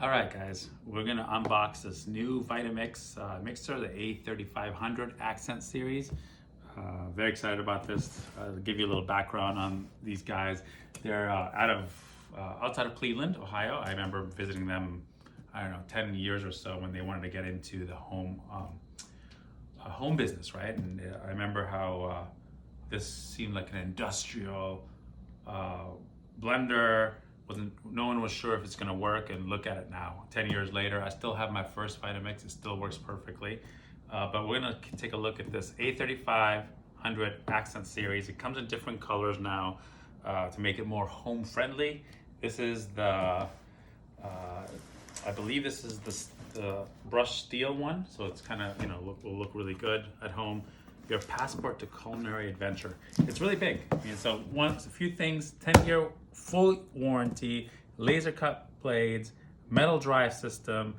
All right, guys, we're gonna unbox this new Vitamix mixer, the A3500 Ascent Series. Very excited about this. To give you a little background on these guys, they're outside of Cleveland, Ohio. I remember visiting them, I don't know, 10 years or so when they wanted to get into the home business, right? And I remember how this seemed like an industrial blender. No one was sure if it's going to work, and look at it now. 10 years later, I still have my first Vitamix. It still works perfectly. But we're going to take a look at this A3500 Ascent Series. It comes in different colors now to make it more home friendly. This is the, I believe this is the brushed steel one. So it's kind of, will look really good at home. Your passport to culinary adventure. It's really big. So a few things: 10-year full warranty, laser cut blades, metal drive system.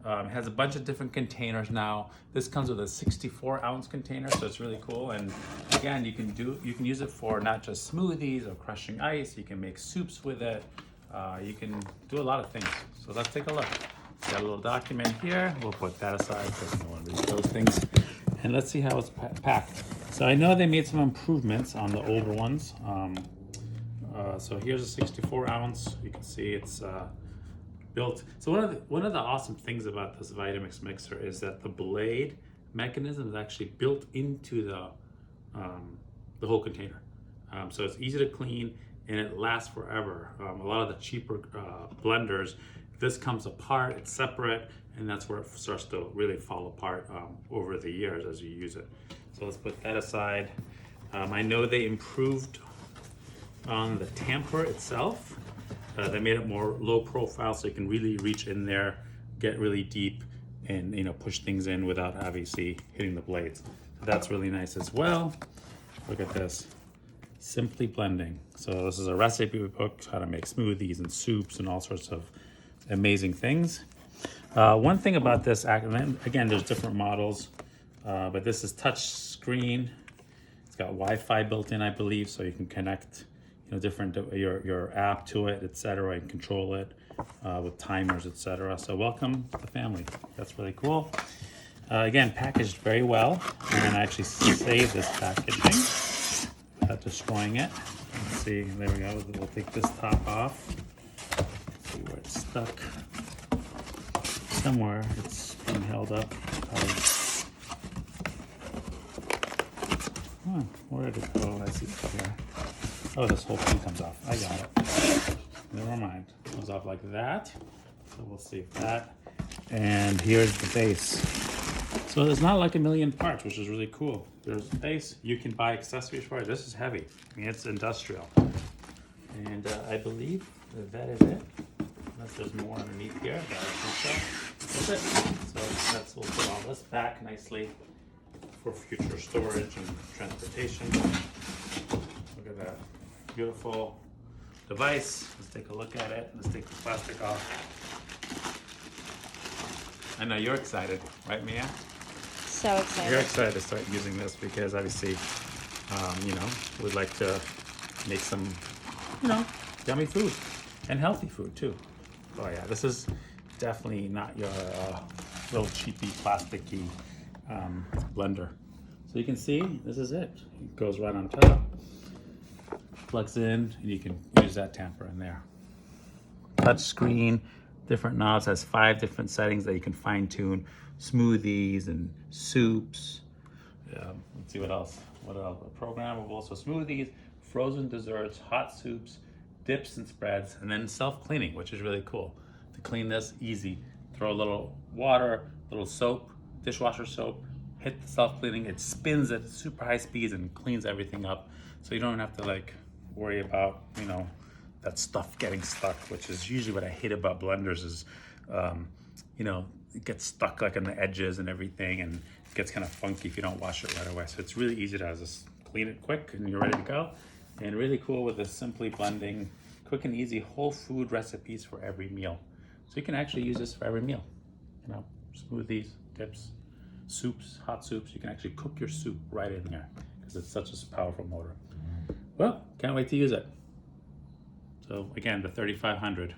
It has a bunch of different containers now. This comes with a 64-ounce container, so it's really cool. And again, you can use it for not just smoothies or crushing ice. You can make soups with it. You can do a lot of things. So let's take a look. Got a little document here. We'll put that aside because no one reads those things. And let's see how it's packed. So I know they made some improvements on the older ones. So here's a 64-ounce. You can see it's built. So one of the awesome things about this Vitamix mixer is that the blade mechanism is actually built into the whole container. So it's easy to clean and it lasts forever. A lot of the cheaper blenders, this comes apart, it's separate, and that's where it starts to really fall apart over the years as you use it. So let's put that aside. I know they improved on the tamper itself. They made it more low profile, so you can really reach in there, get really deep, and push things in without obviously hitting the blades. So that's really nice as well. Look at this, simply blending. So this is a recipe book, how to make smoothies and soups and all sorts of amazing things. One thing about this, again, there's different models, but this is touch screen. It's got Wi-Fi built in, I believe, so you can connect different your app to it, etc., and control it with timers, etc. So welcome to the family. That's really cool. Again, packaged very well, and I actually saved this packaging without destroying it. Let's see, there we go. We'll take this top off. Let's see where it's stuck. Somewhere it's being held up. Where did it go? I see it here. Oh, this whole thing comes off. I got it. Never mind. It goes off like that. So we'll save that. And here's the base. So there's not like a million parts, which is really cool. There's the base. You can buy accessories for it. This is heavy. It's industrial. And I believe that is it. Unless there's more underneath here, but I think so. That's it. So we'll put all this back nicely for future storage and transportation. Look at that beautiful device. Let's take a look at it. Let's take the plastic off. I know you're excited, right, Mia? So excited. You're excited to start using this because obviously, we'd like to make some, yummy food and healthy food too. Oh yeah, this is definitely not your little cheapy plasticky blender. So you can see this is it. It goes right on top, plugs in, and you can use that tamper in there. Touch screen, different knobs, has 5 different settings that you can fine tune smoothies and soups. Let's see what else. Programmable, so smoothies, frozen desserts, hot soups, dips and spreads, and then self-cleaning, which is really cool. To clean this, easy. Throw a little water, little soap, dishwasher soap, hit the self-cleaning, it spins at super high speeds and cleans everything up. So you don't have to worry about, that stuff getting stuck, which is usually what I hate about blenders is, it gets stuck on the edges and everything, and it gets kind of funky if you don't wash it right away. So it's really easy to just clean it quick and you're ready to go. And really cool with this simply blending, quick and easy whole food recipes for every meal. So you can actually use this for every meal. Smoothies, dips, soups, hot soups. You can actually cook your soup right in here because it's such a powerful motor. Well, can't wait to use it. So again, the 3500.